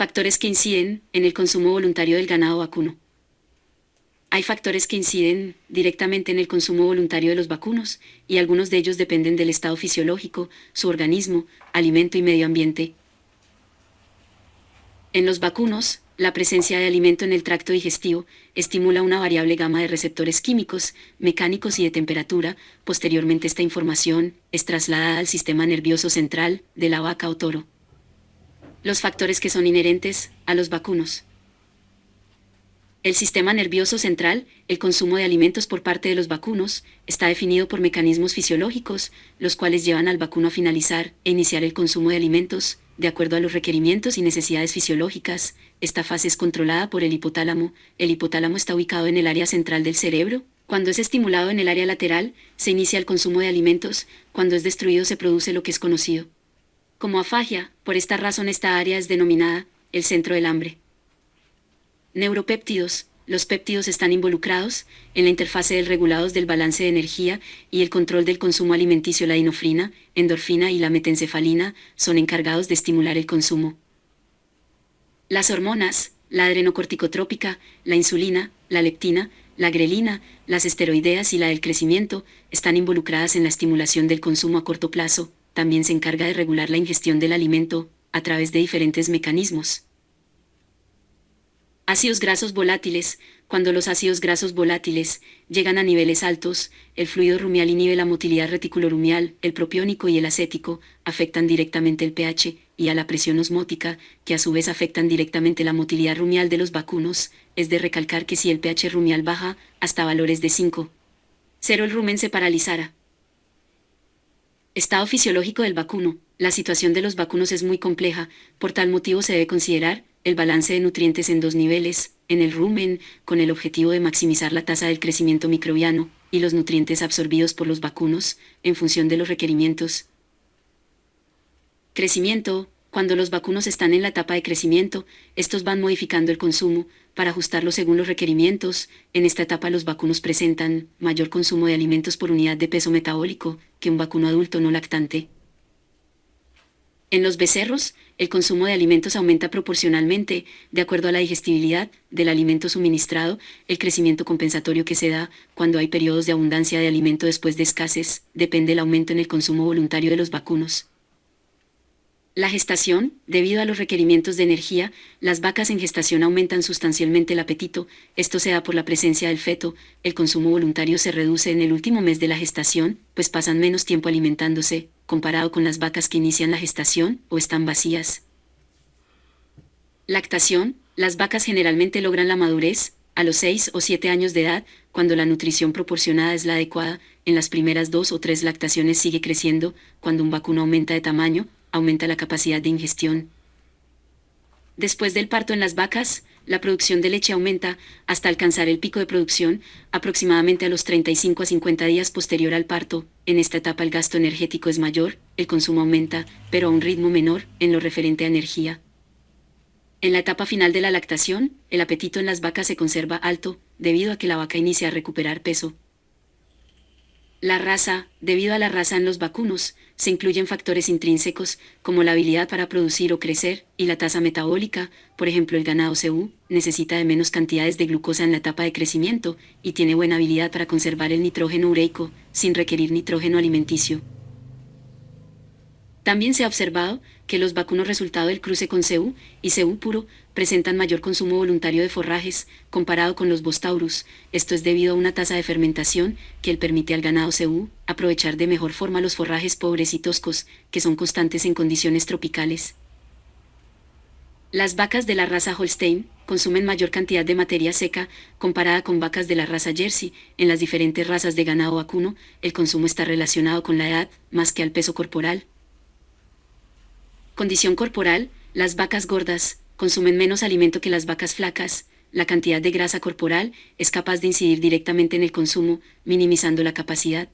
Factores que inciden en el consumo voluntario del ganado vacuno. Hay factores que inciden directamente en el consumo voluntario de los vacunos, y algunos de ellos dependen del estado fisiológico, su organismo, alimento y medio ambiente. En los vacunos, la presencia de alimento en el tracto digestivo estimula una variable gama de receptores químicos, mecánicos y de temperatura. Posteriormente, esta información es trasladada al sistema nervioso central de la vaca o toro. Los factores que son inherentes a los vacunos. El sistema nervioso central, el consumo de alimentos por parte de los vacunos, está definido por mecanismos fisiológicos, los cuales llevan al vacuno a finalizar e iniciar el consumo de alimentos, de acuerdo a los requerimientos y necesidades fisiológicas. Esta fase es controlada por el hipotálamo. El hipotálamo está ubicado en el área central del cerebro. Cuando es estimulado en el área lateral, se inicia el consumo de alimentos. Cuando es destruido, se produce lo que es conocido como afagia. Por esta razón, esta área es denominada el centro del hambre. Neuropéptidos. Los péptidos están involucrados en la interfase del regulados del balance de energía y el control del consumo alimenticio. La dinofrina, endorfina y la metencefalina son encargados de estimular el consumo. Las hormonas, la adrenocorticotrópica, la insulina, la leptina, la grelina, las esteroideas y la del crecimiento, están involucradas en la estimulación del consumo a corto plazo. También se encarga de regular la ingestión del alimento a través de diferentes mecanismos. Ácidos grasos volátiles. Cuando los ácidos grasos volátiles llegan a niveles altos, el fluido rumial inhibe la motilidad reticulorumial. El propiónico y el acético afectan directamente el pH y a la presión osmótica, que a su vez afectan directamente la motilidad rumial de los vacunos. Es de recalcar que si el pH rumial baja hasta valores de 5,0, el rumen se paralizará. Estado fisiológico del vacuno. La situación de los vacunos es muy compleja. Por tal motivo se debe considerar el balance de nutrientes en 2 niveles, en el rumen, con el objetivo de maximizar la tasa del crecimiento microbiano, y los nutrientes absorbidos por los vacunos, en función de los requerimientos. Crecimiento. Cuando los vacunos están en la etapa de crecimiento, estos van modificando el consumo para ajustarlo según los requerimientos. En esta etapa los vacunos presentan mayor consumo de alimentos por unidad de peso metabólico que un vacuno adulto no lactante. En los becerros, el consumo de alimentos aumenta proporcionalmente, de acuerdo a la digestibilidad del alimento suministrado. El crecimiento compensatorio que se da cuando hay periodos de abundancia de alimento después de escasez, depende del aumento en el consumo voluntario de los vacunos. La gestación. Debido a los requerimientos de energía, las vacas en gestación aumentan sustancialmente el apetito. Esto se da por la presencia del feto. El consumo voluntario se reduce en el último mes de la gestación, pues pasan menos tiempo alimentándose, comparado con las vacas que inician la gestación o están vacías. Lactación. Las vacas generalmente logran la madurez a los 6 o 7 años de edad, cuando la nutrición proporcionada es la adecuada. En las primeras 2 o 3 lactaciones sigue creciendo. Cuando un vacuno aumenta de tamaño, aumenta la capacidad de ingestión. Después del parto en las vacas, la producción de leche aumenta hasta alcanzar el pico de producción aproximadamente a los 35 a 50 días posterior al parto. En esta etapa el gasto energético es mayor, el consumo aumenta, pero a un ritmo menor en lo referente a energía. En la etapa final de la lactación, el apetito en las vacas se conserva alto, debido a que la vaca inicia a recuperar peso. La raza. Debido a la raza en los vacunos, se incluyen factores intrínsecos, como la habilidad para producir o crecer, y la tasa metabólica. Por ejemplo, el ganado cebú necesita de menos cantidades de glucosa en la etapa de crecimiento, y tiene buena habilidad para conservar el nitrógeno ureico, sin requerir nitrógeno alimenticio. También se ha observado que los vacunos resultado del cruce con cebú y cebú puro presentan mayor consumo voluntario de forrajes comparado con los Bostaurus. Esto es debido a una tasa de fermentación que permite al ganado cebú aprovechar de mejor forma los forrajes pobres y toscos, que son constantes en condiciones tropicales. Las vacas de la raza Holstein consumen mayor cantidad de materia seca comparada con vacas de la raza Jersey. En las diferentes razas de ganado vacuno, el consumo está relacionado con la edad más que al peso corporal. Condición corporal. Las vacas gordas consumen menos alimento que las vacas flacas. La cantidad de grasa corporal es capaz de incidir directamente en el consumo, minimizando la capacidad